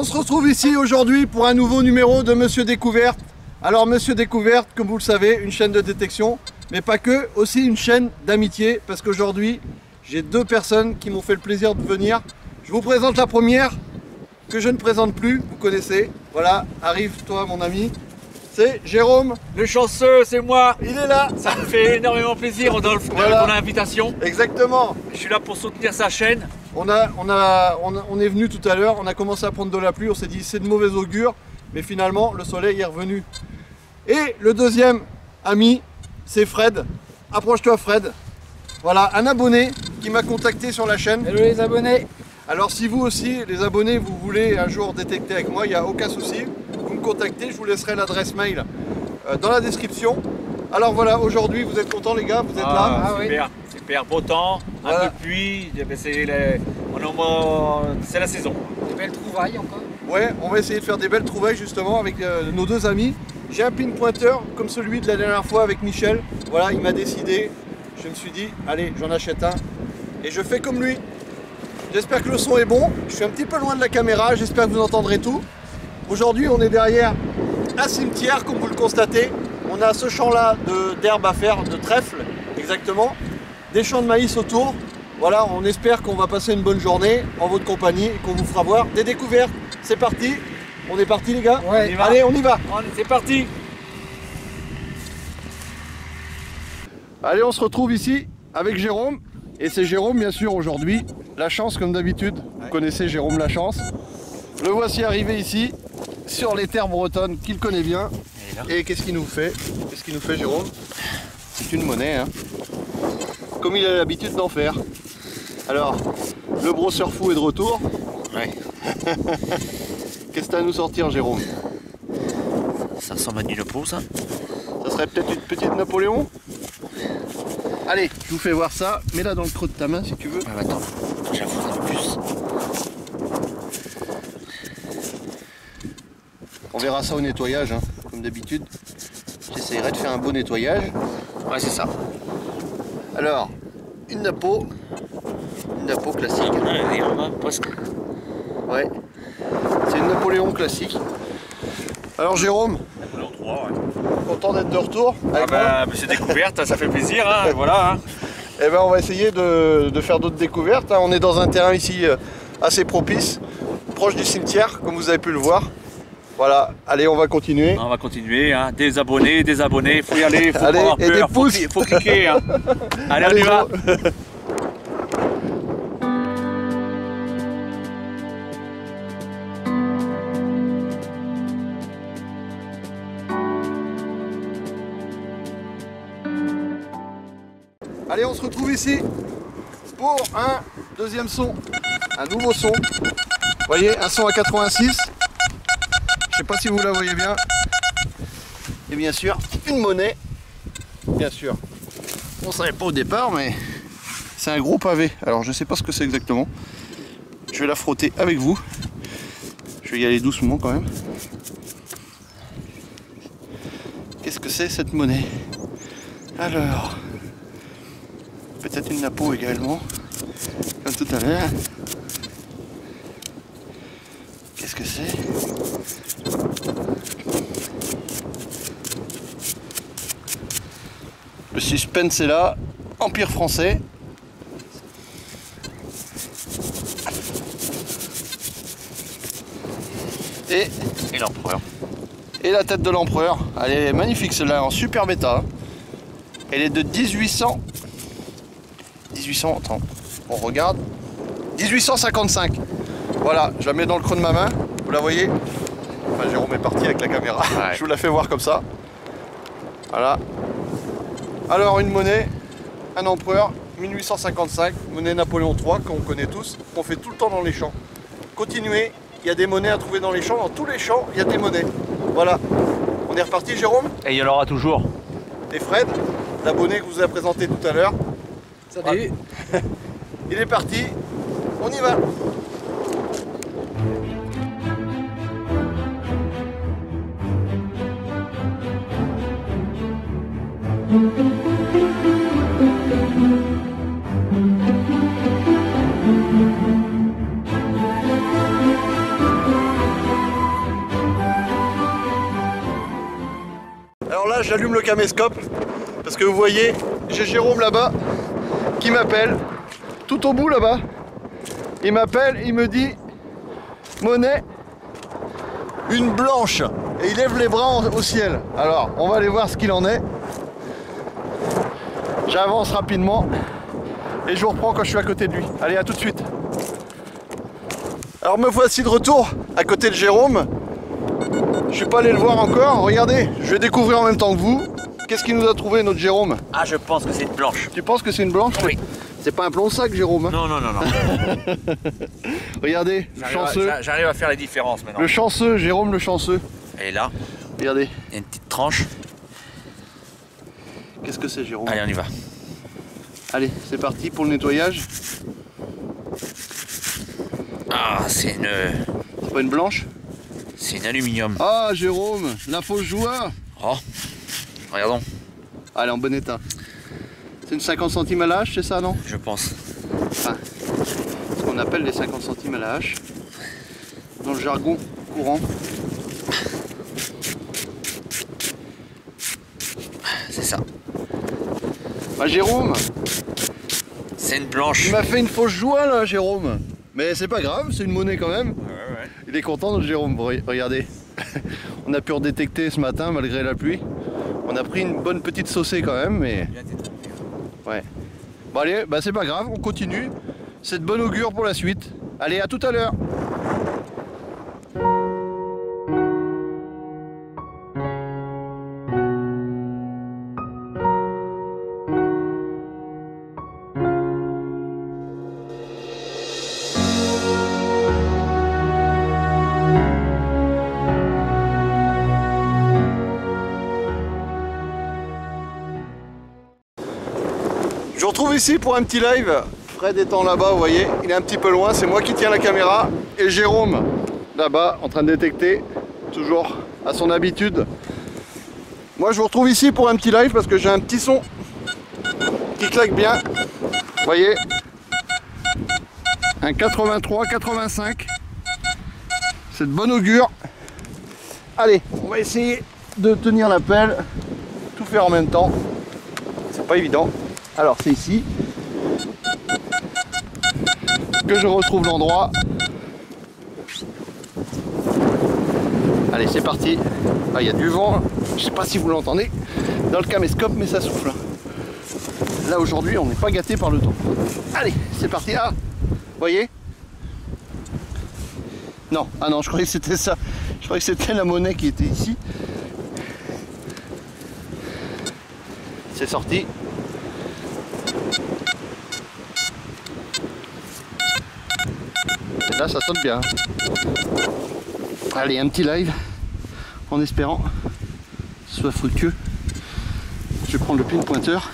On se retrouve ici aujourd'hui pour un nouveau numéro de Monsieur Découverte. Alors Monsieur Découverte, comme vous le savez, une chaîne de détection, mais pas que, aussi une chaîne d'amitié, parce qu'aujourd'hui, j'ai deux personnes qui m'ont fait le plaisir de venir. Je vous présente la première, que je ne présente plus, vous connaissez. Voilà, arrive toi mon ami. C'est Jérôme. Le chanceux, c'est moi. Il est là. Ça me fait énormément plaisir, Rodolphe, de Voilà. ton invitation. Exactement. Je suis là pour soutenir sa chaîne. On est venu tout à l'heure, on a commencé à prendre de la pluie, on s'est dit c'est de mauvais augure, mais finalement le soleil est revenu. Et le deuxième ami, c'est Fred. Approche-toi Fred. Voilà, un abonné qui m'a contacté sur la chaîne. Hello les abonnés. Alors si vous aussi, les abonnés, vous voulez un jour détecter avec moi, il n'y a aucun souci. Vous me contactez, je vous laisserai l'adresse mail dans la description. Alors voilà, aujourd'hui vous êtes contents les gars, vous êtes là. Ah, super, super, beau temps, Voilà. un peu de pluie, c'est la saison. Des belles trouvailles encore. Ouais, on va essayer de faire des belles trouvailles justement avec nos deux amis. J'ai un pin pointeur comme celui de la dernière fois avec Michel. Voilà, il m'a décidé. Je me suis dit, allez, j'en achète un. Et je fais comme lui. J'espère que le son est bon. Je suis un petit peu loin de la caméra, j'espère que vous entendrez tout. Aujourd'hui, on est derrière un cimetière, comme vous le constatez. On a ce champ-là d'herbe à faire, de trèfle, exactement. Des champs de maïs autour. Voilà, on espère qu'on va passer une bonne journée en votre compagnie et qu'on vous fera voir des découvertes. C'est parti. On est parti les gars. Ouais. On y va. Allez, on y va. C'est parti. Allez, on se retrouve ici avec Jérôme. Et c'est Jérôme, bien sûr, aujourd'hui. La chance, comme d'habitude. Vous connaissez Jérôme La Chance. Le voici arrivé ici, sur les terres bretonnes qu'il connaît bien. Et qu'est-ce qu'il nous fait? Qu'est-ce qu'il nous fait, Jérôme? C'est une monnaie, hein. Comme il a l'habitude d'en faire. Alors, le brosseur fou est de retour. Ouais. Qu'est-ce que tu as à nous sortir, Jérôme? Ça ressemble à du Lepo, ça. Ça serait peut-être une petite Napoléon? Allez, je vous fais voir ça. Mets-la dans le creux de ta main si tu veux. Ah, bah, attends, j'avoue en plus. On verra ça au nettoyage, hein, comme d'habitude. J'essaierai de faire un beau nettoyage. Ouais, c'est ça. Alors, une napo classique. Ouais, presque. Ouais, c'est une Napoléon classique. Alors Jérôme, Napoléon 3, ouais. content d'être de retour avec moi. Monsieur Découverte, ça fait plaisir, hein, voilà. Hein. Eh ben, on va essayer de faire d'autres découvertes. Hein. On est dans un terrain ici assez propice, proche du cimetière, comme vous avez pu le voir. Voilà, allez, on va continuer. On va continuer, hein. Des abonnés, faut y aller, faut Allez, pas avoir et des peur, pouces. faut cliquer. Hein. Allez, on y va. Allez, on se retrouve ici pour un deuxième son, un nouveau son. Vous voyez, un son à 86. Je sais pas si vous la voyez bien. Et bien sûr, une monnaie. Bien sûr. On ne savait pas au départ, mais c'est un gros pavé. Alors, je sais pas ce que c'est exactement. Je vais la frotter avec vous. Je vais y aller doucement quand même. Qu'est-ce que c'est cette monnaie? Alors, peut-être une napo également, comme tout à l'heure. Qu'est-ce que c'est? Le suspense est là, Empire français. Et l'empereur. Et la tête de l'empereur. Elle est magnifique celle-là, en super bêta. Elle est de 1800. Attends, on regarde. 1855. Voilà, je la mets dans le creux de ma main. Vous la voyez? Enfin, Jérôme est parti avec la caméra. Ouais. Je vous la fais voir comme ça. Voilà. Alors, une monnaie, un empereur, 1855, monnaie Napoléon III, qu'on connaît tous, qu'on fait tout le temps dans les champs. Continuez, il y a des monnaies à trouver dans les champs. Dans tous les champs, il y a des monnaies. Voilà. On est reparti, Jérôme? Et il y en aura toujours. Et Fred, l'abonné que vous a présenté tout à l'heure. Salut. Il est parti, on y va. là, j'allume le caméscope parce que vous voyez, j'ai Jérôme là-bas qui m'appelle, tout au bout là-bas. Il m'appelle, il me dit monnaie, une blanche, et il lève les bras au ciel. Alors, on va aller voir ce qu'il en est. J'avance rapidement et je vous reprends quand je suis à côté de lui. Allez, à tout de suite. Alors me voici de retour à côté de Jérôme. Je suis pas allé le voir encore. Regardez, je vais découvrir en même temps que vous. Qu'est-ce qu'il nous a trouvé notre Jérôme? Ah, je pense que c'est une blanche. Tu penses que c'est une blanche? Oui. C'est pas un plomb sac, Jérôme, hein? Non, non, non, non. Regardez, le chanceux. J'arrive à faire les différences maintenant. Le chanceux, Jérôme le chanceux. Elle est là, Regardez. il y a une petite tranche. Qu'est-ce que c'est, Jérôme? Allez, on y va. Allez, c'est parti pour le nettoyage. Ah, c'est une... C'est pas une blanche? C'est une aluminium. Ah, Jérôme, la fausse joie. Oh, regardons. Ah, elle est en bon état. C'est une 50 centimes à la hache, c'est ça, non? Je pense. Enfin, ce qu'on appelle les 50 centimes à la hache, dans le jargon courant. C'est ça. Bah, Jérôme, C'est une blanche. il m'a fait une fausse joie là, Jérôme. Mais c'est pas grave, c'est une monnaie quand même. Ouais. Il est content, notre Jérôme. Regardez, on a pu redétecter ce matin malgré la pluie. On a pris une bonne petite saucée quand même, mais ouais. Bon allez, bah c'est pas grave, on continue. C'est de bonne augure pour la suite. Allez, à tout à l'heure. Je vous retrouve ici pour un petit live. Fred étant là-bas, vous voyez, il est un petit peu loin, c'est moi qui tiens la caméra. Et Jérôme, là-bas, en train de détecter, toujours à son habitude. Moi, je vous retrouve ici pour un petit live parce que j'ai un petit son qui claque bien. Vous voyez, un 83-85. C'est de bonne augure. Allez, on va essayer de tenir la pelle, tout faire en même temps. C'est pas évident. Alors c'est ici que je retrouve l'endroit. Allez, c'est parti. Ah, il y a du vent, je sais pas si vous l'entendez dans le caméscope, mais ça souffle. Là aujourd'hui on n'est pas gâté par le temps. Allez, c'est parti. Ah, vous voyez? Non, ah non, je croyais que c'était ça. Je croyais que c'était la monnaie qui était ici. C'est sorti. Et là ça sonne bien. Allez, un petit live en espérant que ce soit fructueux. Je vais prendre le pin pointeur.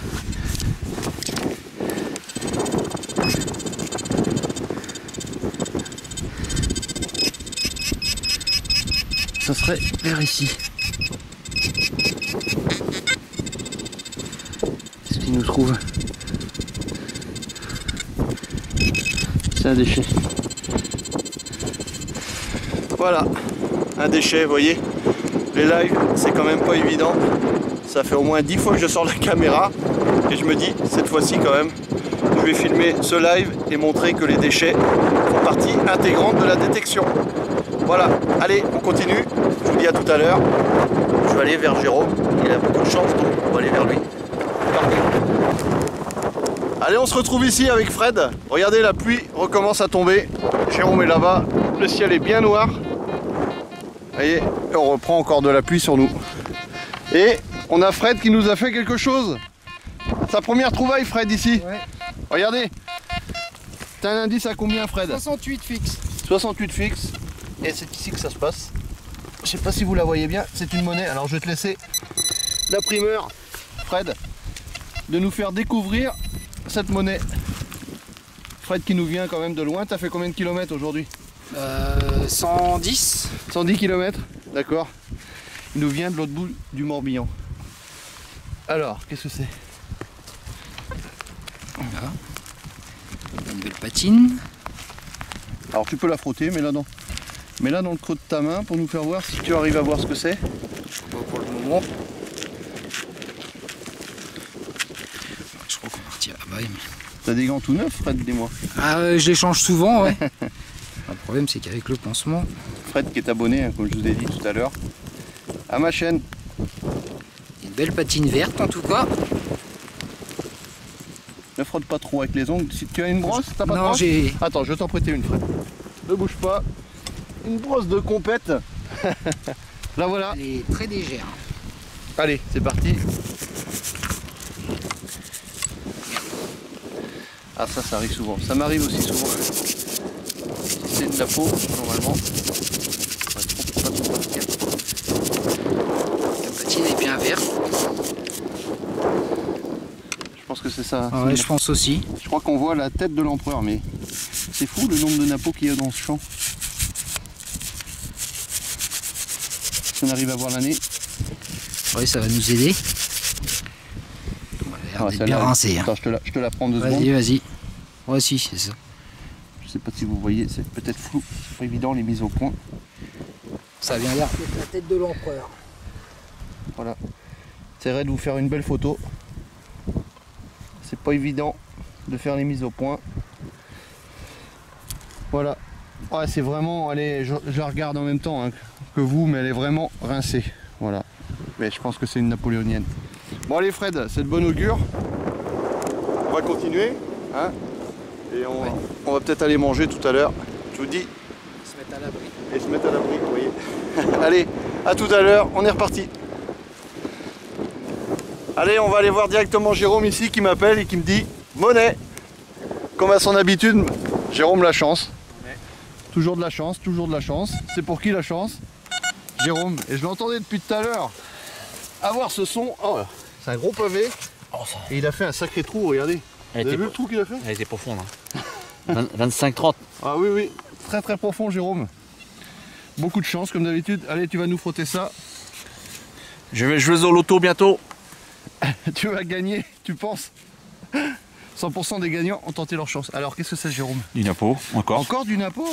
Ça serait vers ici. Qu'est-ce qu'il nous trouve? C'est un déchet. Voilà, un déchet, vous voyez. Les lives, c'est quand même pas évident. Ça fait au moins 10 fois que je sors la caméra et je me dis, cette fois-ci quand même, je vais filmer ce live et montrer que les déchets font partie intégrante de la détection. Voilà, allez, on continue. Je vous dis à tout à l'heure. Je vais aller vers Jérôme. Il a beaucoup de chance, donc on va aller vers lui. Allez, on se retrouve ici avec Fred. Regardez, la pluie recommence à tomber. Jérôme est là-bas. Le ciel est bien noir. Vous voyez, et on reprend encore de la pluie sur nous. Et on a Fred qui nous a fait quelque chose. Sa première trouvaille, Fred, ici. Ouais. Regardez. T'as un indice à combien, Fred? 68 fixe. 68 fixe. Et c'est ici que ça se passe. Je sais pas si vous la voyez bien, c'est une monnaie. Alors je vais te laisser la primeur, Fred, de nous faire découvrir cette monnaie. Fred qui nous vient quand même de loin. T'as fait combien de kilomètres aujourd'hui? 110. 110 km, d'accord. Il nous vient de l'autre bout du Morbihan. Alors, qu'est-ce que c'est? Voilà. Une belle patine. Alors tu peux la frotter, mets-la dans le creux de ta main pour nous faire voir si tu arrives à voir ce que c'est. Pas pour le moment. T'as des gants tout neufs, Fred, dis-moi. Ah, je les change souvent, ouais. Le problème, c'est qu'avec le pansement... Fred qui est abonné, hein, comme je vous ai dit tout à l'heure, à ma chaîne. Une belle patine verte, en tout cas. Ne frotte pas trop avec les ongles. Si tu as une brosse, t'as pas de Non, brosse? j'ai... Attends, je vais t'en prêter une, Fred. Ne bouge pas. Une brosse de compète. Là, voilà. Elle est très légère. Allez, c'est parti. Ah, ça arrive souvent. Ça m'arrive aussi souvent. Si c'est de la peau, normalement. Ouais, pas trop partir. La patine est bien verte. Je pense que c'est ça. Ah ouais, je pense aussi. Je crois qu'on voit la tête de l'empereur, mais c'est fou le nombre de nappos qu'il y a dans ce champ. Si on arrive à voir l'année. Oui, ça va nous aider. On va l'air d'être bien rincé. Hein. Attends, je te la prends 2 secondes. Vas-y, vas-y. Voici, c'est ça. Je sais pas si vous voyez, c'est peut-être flou. C'est pas évident les mises au point. Ça a bien l'air d'être la tête de l'empereur. Voilà. J'essaierai de vous faire une belle photo. C'est pas évident de faire les mises au point. Voilà. Ouais, c'est vraiment, allez, je la regarde en même temps hein, que vous, mais elle est vraiment rincée. Voilà. Mais je pense que c'est une napoléonienne. Bon allez Fred, c'est de bon augure. On va continuer. Hein, et on va peut-être aller manger tout à l'heure. Je vous dis. Se mettre à l'abri. Et se mettre à l'abri, vous voyez. Allez, à tout à l'heure, on est reparti. Allez, on va aller voir directement Jérôme ici qui m'appelle et qui me dit monnaie. Comme à son habitude, Jérôme la chance. Toujours de la chance, toujours de la chance. C'est pour qui la chance? Jérôme. Et je l'entendais depuis tout à l'heure. Avoir ce son. Oh, c'est un gros pavé. Oh, ça... Et il a fait un sacré trou, regardez. Vous avez vu le trou qu'il a fait? Elle était profonde. Hein. 25-30. Ah oui, oui. Très très profond, Jérôme. Beaucoup de chance, comme d'habitude. Allez, tu vas nous frotter ça. Je vais jouer au loto bientôt. Tu vas gagner, tu penses? 100% des gagnants ont tenté leur chance. Alors, qu'est-ce que c'est, Jérôme? Du napo, encore. Encore du napo?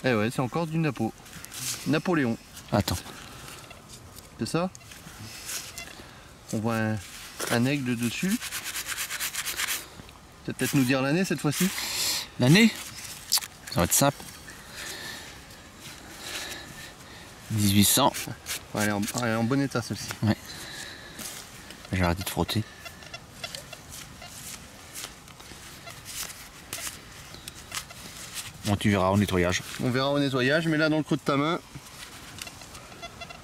Eh ouais, c'est encore du napo. Napoléon. Attends. C'est ça? On voit un aigle dessus. Tu vas peut-être nous dire l'année cette fois-ci? L'année? Ça va être simple. 1800. Ouais, elle est en bon état celle-ci. Ouais. J'ai arrêté de frotter. Bon, tu verras au nettoyage. On verra au nettoyage, mais là dans le creux de ta main,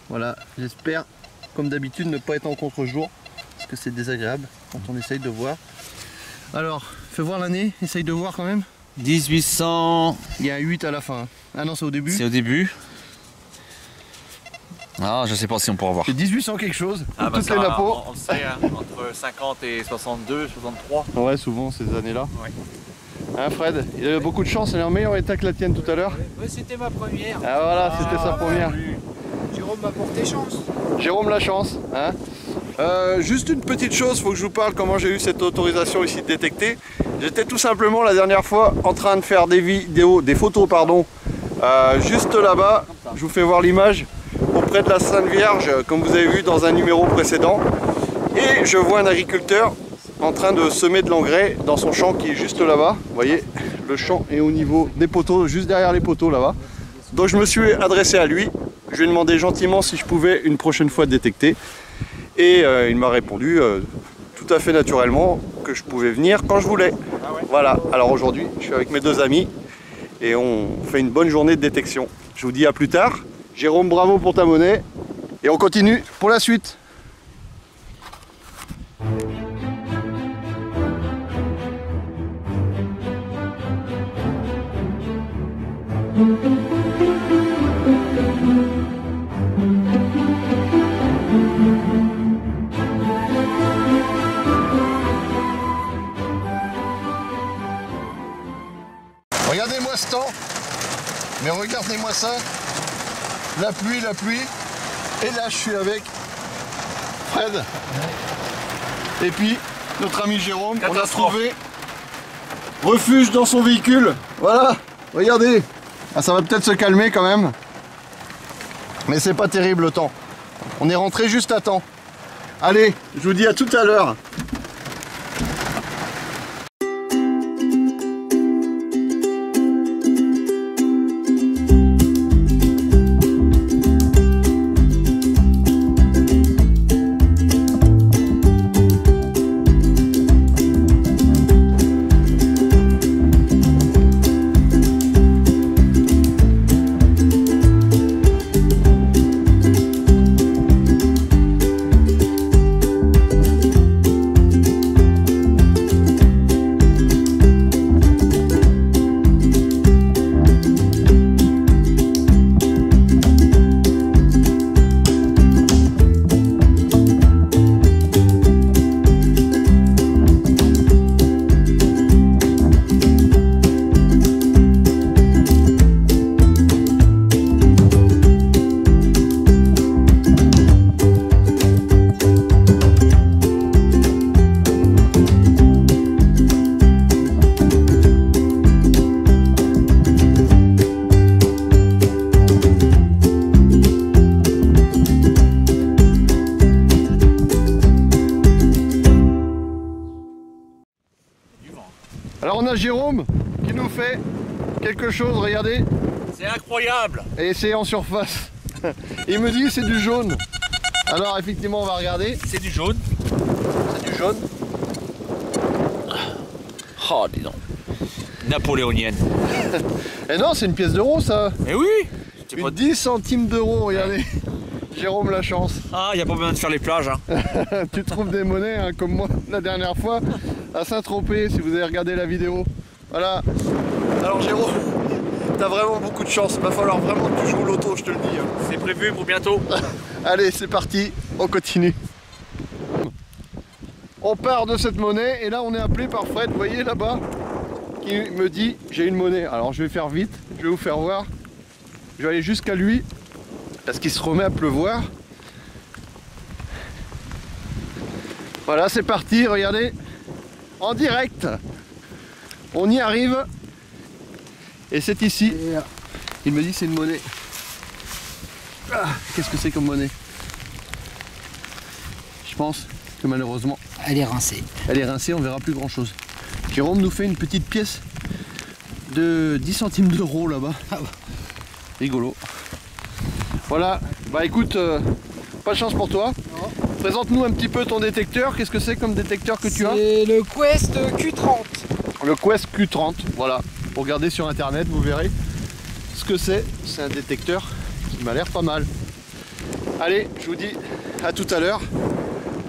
voilà, j'espère, comme d'habitude, ne pas être en contre-jour, parce que c'est désagréable quand on essaye de voir. Alors, fais voir l'année, essaye de voir quand même. 1800. Il y a un 8 à la fin. Ah non, c'est au début. C'est au début. Ah, je sais pas si on pourra voir. C'est 1800 quelque chose, Ah, bah toutes les napos. on le sait, hein, entre 50 et 62, 63. Ouais, souvent ces années-là. Ouais. Hein Fred, il a eu beaucoup de chance, elle est en meilleur état que la tienne tout à l'heure. Ouais, c'était ma première. Ah voilà, c'était sa première. Jérôme m'a porté chance. Jérôme la chance. Hein. Juste une petite chose, faut que je vous parle comment j'ai eu cette autorisation ici de détecter. J'étais tout simplement la dernière fois en train de faire des vidéos, des photos pardon, juste là-bas. Je vous fais voir l'image, auprès de la Sainte Vierge, comme vous avez vu dans un numéro précédent. Et je vois un agriculteur en train de semer de l'engrais dans son champ qui est juste là-bas. Vous voyez, le champ est au niveau des poteaux, juste derrière les poteaux là-bas. Donc je me suis adressé à lui. Je lui ai demandé gentiment si je pouvais une prochaine fois détecter. Et il m'a répondu tout à fait naturellement que je pouvais venir quand je voulais. Ah ouais. Voilà, alors aujourd'hui je suis avec mes deux amis et on fait une bonne journée de détection. Je vous dis à plus tard. Jérôme, bravo pour ta monnaie. Et on continue pour la suite. Regardez-moi ce temps, mais regardez-moi ça, la pluie, et là je suis avec Fred, et puis notre ami Jérôme, on a trouvé refuge dans son véhicule, voilà, regardez, ah, ça va peut-être se calmer quand même, mais c'est pas terrible le temps, on est rentré juste à temps. Allez, je vous dis à tout à l'heure. a Jérôme qui nous fait quelque chose, regardez. C'est incroyable. Et c'est en surface. Il me dit c'est du jaune. Alors effectivement on va regarder. C'est du jaune. C'est du jaune. Oh, dis donc. Napoléonienne. Et non, c'est une pièce d'euro ça. Mais oui. Une 10 centimes d'euros, regardez. Jérôme la chance. Ah, il n'y a pas besoin de faire les plages. Hein. Tu trouves des monnaies hein, comme moi la dernière fois à Saint-Tropez si vous avez regardé la vidéo. Voilà. Alors Jérôme, t'as vraiment beaucoup de chance. Il va falloir vraiment que tu joues au loto, je te le dis. Hein. C'est prévu pour bientôt. Allez, c'est parti, on continue. On part de cette monnaie et là on est appelé par Fred, vous voyez là-bas, qui me dit j'ai une monnaie. Alors je vais faire vite, je vais vous faire voir. Je vais aller jusqu'à lui parce qu'il se remet à pleuvoir. Voilà, c'est parti, regardez, en direct. On y arrive et c'est ici. Il me dit c'est une monnaie. Ah, qu'est-ce que c'est comme monnaie? Je pense que malheureusement Elle est rincée. elle est rincée, on verra plus grand chose. Jérôme nous fait une petite pièce de 10 centimes d'euros là-bas. Rigolo. Voilà, bah écoute, pas de chance pour toi. Présente-nous un petit peu ton détecteur. Qu'est-ce que c'est comme détecteur que tu as? C'est le Quest Q30. Le Quest Q30, voilà. Regardez sur internet, vous verrez ce que c'est. C'est un détecteur qui m'a l'air pas mal. Allez, je vous dis à tout à l'heure,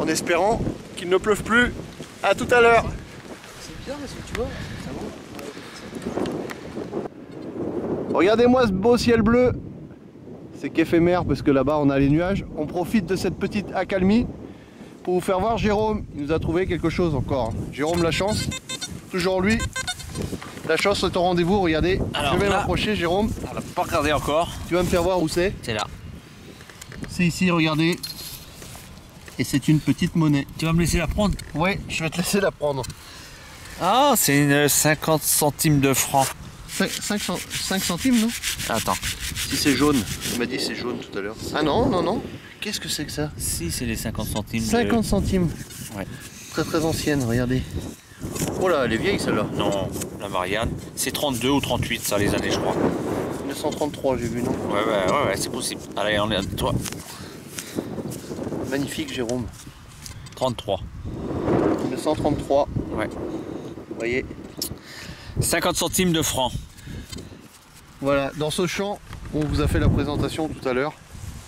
en espérant qu'il ne pleuve plus. À tout à l'heure. C'est bien parce que tu vois, ça va. Regardez-moi ce beau ciel bleu. C'est qu'éphémère parce que là-bas on a les nuages. On profite de cette petite accalmie pour vous faire voir Jérôme. Il nous a trouvé quelque chose encore. Jérôme la chance, toujours lui. La chance est au rendez-vous, regardez. Alors, je vais là, m'approcher Jérôme. On l'a pas regardé encore. Tu vas me faire voir où c'est. C'est là. C'est ici, regardez. Et c'est une petite monnaie. Tu vas me laisser la prendre? Ouais, je vais te laisser la prendre. Ah, c'est une 50 centimes de francs. 5 centimes, non? Attends. Si c'est jaune. Il m'a dit c'est jaune tout à l'heure. Ah non, non, non. Qu'est-ce que c'est que ça? Si, c'est les 50 centimes. 50 centimes. Ouais. Très très ancienne, regardez. Oh là, elle est vieille celle-là. Non, la Marianne. C'est 32 ou 38, ça, les années, je crois. 1933, j'ai vu, non? Ouais, c'est possible. Allez, on est à toi. Magnifique, Jérôme. 33. 1933. Ouais. Vous voyez. 50 centimes de francs. Voilà, dans ce champ, on vous a fait la présentation tout à l'heure.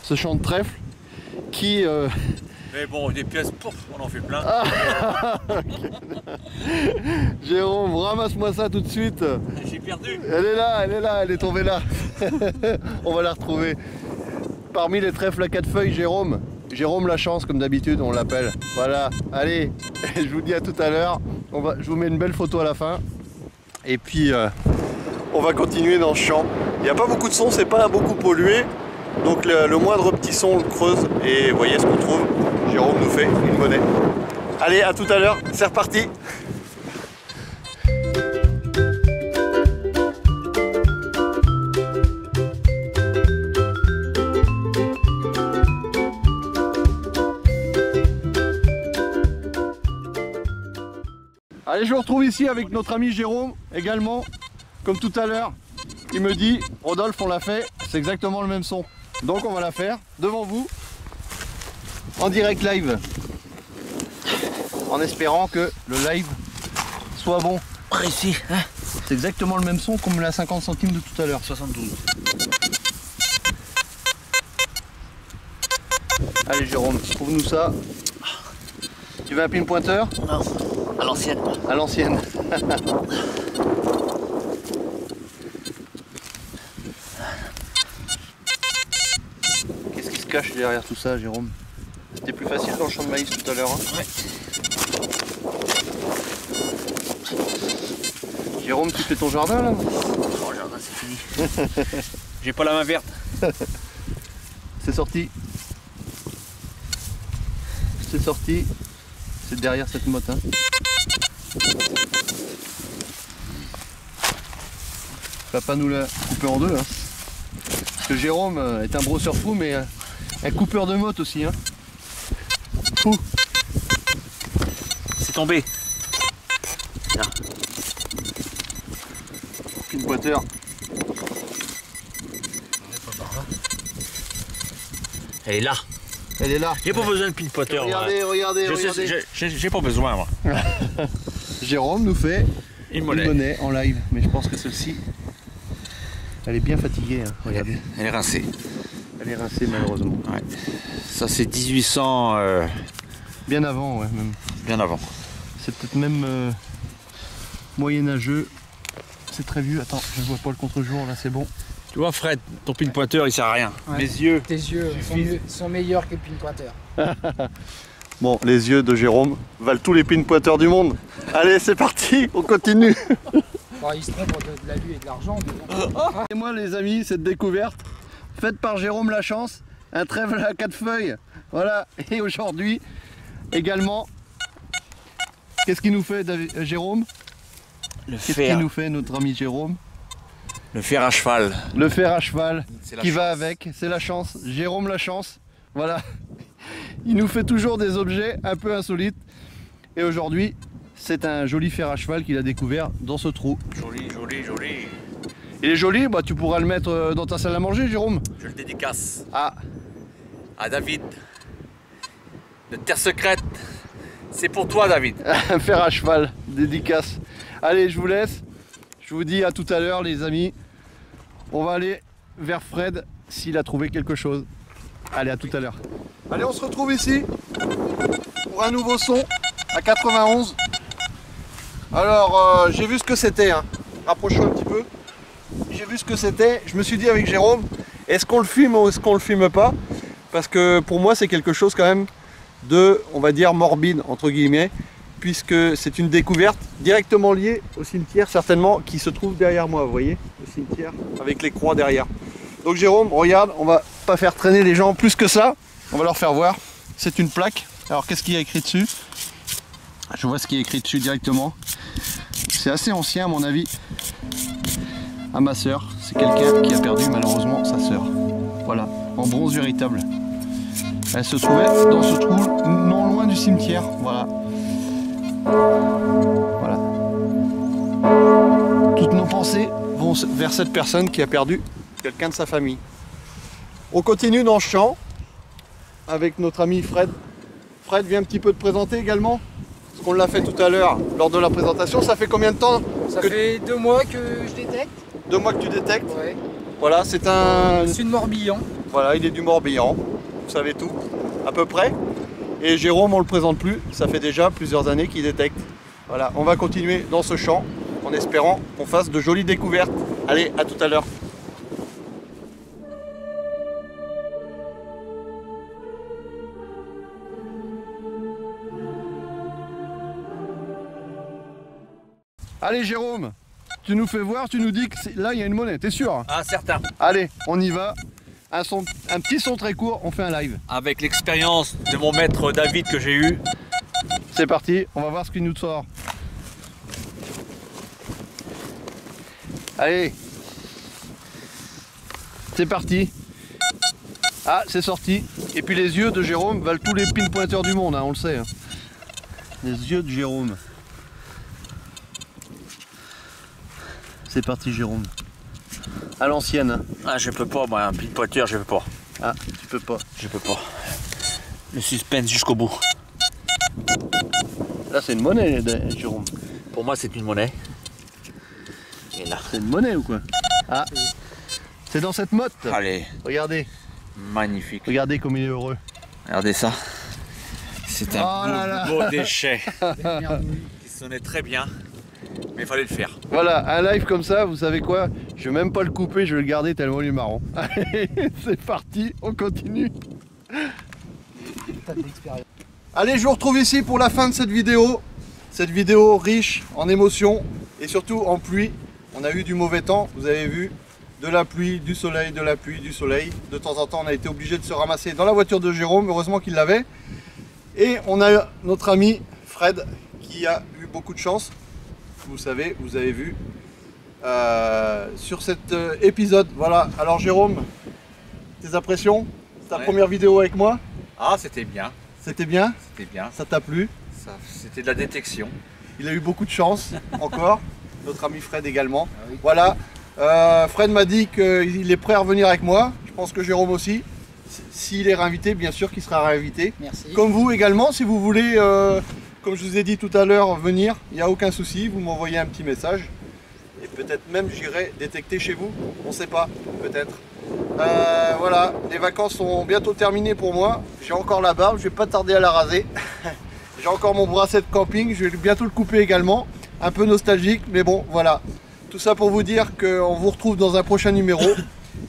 Ce champ de trèfle qui... Mais bon, des pièces, pouf, on en fait plein. Jérôme, ramasse-moi ça tout de suite. J'ai perdu. Elle est là, elle est tombée là. On va la retrouver. Parmi les trèfles à 4 feuilles, Jérôme. Jérôme la chance, comme d'habitude, on l'appelle. Voilà, allez, je vous dis à tout à l'heure. Je vous mets une belle photo à la fin. Et puis, on va continuer dans le champ. Il n'y a pas beaucoup de son, c'est pas beaucoup pollué. Donc le moindre petit son, on le creuse. Et vous voyez ce qu'on trouve. Jérôme nous fait une monnaie. Allez, à tout à l'heure, c'est reparti. Allez, je vous retrouve ici avec notre ami Jérôme, également, comme tout à l'heure. Il me dit, Rodolphe, on l'a fait, c'est exactement le même son. Donc on va la faire devant vous, en direct live, en espérant que le live soit bon. Précis, hein? C'est exactement le même son comme la 50 centimes de tout à l'heure. 72. Allez Jérôme, trouve-nous ça. Tu veux un pin pointeur? Non, à l'ancienne. À l'ancienne. Qu'est-ce qui se cache derrière tout ça, Jérôme? C'était plus facile dans le champ de maïs tout à l'heure. Hein? Ouais. Jérôme, tu fais ton jardin là? Oh, le jardin, c'est fini. J'ai pas la main verte. C'est sorti. C'est sorti. C'est derrière cette motte. Hein. Va pas nous la couper en deux. Hein. Parce que Jérôme est un brosseur fou, mais un coupeur de motte aussi. Hein. Fou. C'est tombé. Là. Pin pointer. Elle est là. Elle est là. J'ai pas besoin de pin pointer. Regardez, regardez, regardez. J'ai pas besoin, moi. Jérôme nous fait Une monnaie en live, mais je pense que celle-ci, elle est bien fatiguée. Hein. Regardez. Elle est rincée. Elle est rincée malheureusement. Ouais. Ça c'est 1800. Bien avant, ouais, même. Bien avant. C'est peut-être même moyenâgeux. C'est très vieux. Attends, je vois pas le contre-jour là, c'est bon. Tu vois, Fred, ton pin pointer il sert à rien. Ouais. Mes yeux. Tes yeux sont meilleurs que le pin pointer. Bon, les yeux de Jérôme valent tous les pin pointers du monde. Allez, c'est parti, on continue. Bon, il se trompe de la vue et de l'argent. Et moi, les amis, cette découverte faite par Jérôme Lachance, un trèfle à 4 feuilles. Voilà, et aujourd'hui, également, qu'est-ce qu'il nous fait, Jérôme? Le Qu'est-ce fer. qu'il nous fait, notre ami Jérôme? Le fer à cheval. Le fer à cheval La qui va chance. avec, c'est la chance. Jérôme Lachance, voilà. Il nous fait toujours des objets un peu insolites. Et aujourd'hui, c'est un joli fer à cheval qu'il a découvert dans ce trou. Joli, joli, joli. Il est joli, bah, tu pourras le mettre dans ta salle à manger, Jérôme. Je le dédicace Ah, à David. De Terre Secrète. C'est pour toi, David. un fer à cheval, dédicace. Allez, je vous laisse. Je vous dis à tout à l'heure, les amis. On va aller vers Fred s'il a trouvé quelque chose. Allez, à tout à l'heure. Allez, on se retrouve ici pour un nouveau son à 91. Alors, j'ai vu ce que c'était. Hein. Rapprochons un petit peu. J'ai vu ce que c'était. Je me suis dit avec Jérôme, est-ce qu'on le filme ou est-ce qu'on le filme pas? Parce que pour moi, c'est quelque chose quand même de, on va dire, morbide, entre guillemets, puisque c'est une découverte directement liée au cimetière, certainement, qui se trouve derrière moi, vous voyez, le cimetière, avec les croix derrière. Donc Jérôme, regarde, on va pas faire traîner les gens plus que ça, on va leur faire voir. C'est une plaque. Alors qu'est-ce qu'il y a écrit dessus? Je vois ce qui est écrit dessus directement. C'est assez ancien à mon avis. À ma sœur, c'est quelqu'un qui a perdu malheureusement sa sœur. Voilà, en bronze véritable. Elle se trouvait dans ce trou non loin du cimetière. Voilà. Voilà. Toutes nos pensées vont vers cette personne qui a perdu quelqu'un de sa famille. On continue dans le champ avec notre ami Fred. Fred, viens un petit peu te présenter également. Parce qu'on l'a fait tout à l'heure lors de la présentation. Ça fait combien de temps? Ça fait 2 mois que je détecte. 2 mois que tu détectes. Ouais. Voilà, c'est un... C'est une Morbihan. Voilà, il est du Morbihan. Vous savez tout, à peu près. Et Jérôme, on le présente plus. Ça fait déjà plusieurs années qu'il détecte. Voilà, on va continuer dans ce champ en espérant qu'on fasse de jolies découvertes. Allez, à tout à l'heure. Allez Jérôme, tu nous fais voir, tu nous dis que là il y a une monnaie, t'es sûr? Ah, certain. Allez, on y va. Un petit son très court, on fait un live. Avec l'expérience de mon maître David que j'ai eu. C'est parti, on va voir ce qu'il nous sort. Allez. C'est parti. Ah, c'est sorti. Et puis les yeux de Jérôme valent tous les pin pointers du monde, hein, on le sait. Hein. Les yeux de Jérôme. C'est parti Jérôme. À l'ancienne. Hein. Ah, je peux pas, moi, un pin pointer, je peux pas. Ah, tu peux pas. Je peux pas. Le suspense jusqu'au bout. Là c'est une monnaie Jérôme. Pour moi, c'est une monnaie. Et là. C'est une monnaie ou quoi? Ah, c'est dans cette motte. Allez, Regardez, magnifique. regardez comme il est heureux. Regardez ça. C'est un Oh beau, là là. beau déchet qui sonnait très bien, mais il fallait le faire. Voilà, un live comme ça, vous savez quoi? Je vais même pas le couper, je vais le garder tellement il est marrant. Allez, c'est parti, on continue. T'as de l'expérience. Allez, je vous retrouve ici pour la fin de cette vidéo. Cette vidéo riche en émotions et surtout en pluie. On a eu du mauvais temps, vous avez vu, de la pluie, du soleil, de la pluie, du soleil. De temps en temps, on a été obligé de se ramasser dans la voiture de Jérôme, heureusement qu'il l'avait. Et on a notre ami Fred qui a eu beaucoup de chance. Vous savez, vous avez vu sur cet épisode. Voilà, alors Jérôme, tes impressions? C'est ta première vidéo avec moi? Ah, c'était bien, C'était bien? c'était bien. Ça t'a plu? C'était de la détection. Il a eu beaucoup de chance, encore. notre ami Fred également. Voilà, Fred m'a dit qu'il est prêt à revenir avec moi. Je pense que Jérôme aussi. S'il est réinvité, bien sûr qu'il sera réinvité. Merci. Comme vous également, si vous voulez, comme je vous ai dit tout à l'heure, venir, il n'y a aucun souci, vous m'envoyez un petit message. Et peut-être même j'irai détecter chez vous, on ne sait pas, peut-être. Voilà, les vacances sont bientôt terminées pour moi. J'ai encore la barbe, je vais pas tarder à la raser. J'ai encore mon bracelet de camping, je vais bientôt le couper également. Un peu nostalgique, mais bon, voilà. Tout ça pour vous dire qu'on vous retrouve dans un prochain numéro.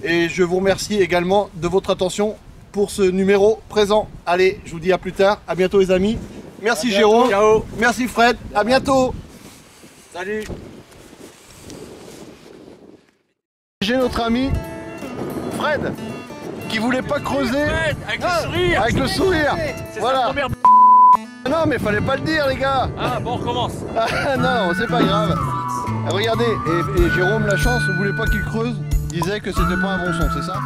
Et je vous remercie également de votre attention pour ce numéro présent. Allez, je vous dis à plus tard, à bientôt les amis. Merci Jérôme, Ciao. Merci Fred, à bientôt. Salut. J'ai notre ami Fred qui voulait pas creuser. Fred, avec le sourire. Avec le sourire. C'est Voilà. sa première. Non mais fallait pas le dire les gars. Ah bon, on recommence. Ah, non, c'est pas grave. Regardez, et Jérôme, la chance, ne voulait pas qu'il creuse, disait que c'était pas un bon son, c'est ça?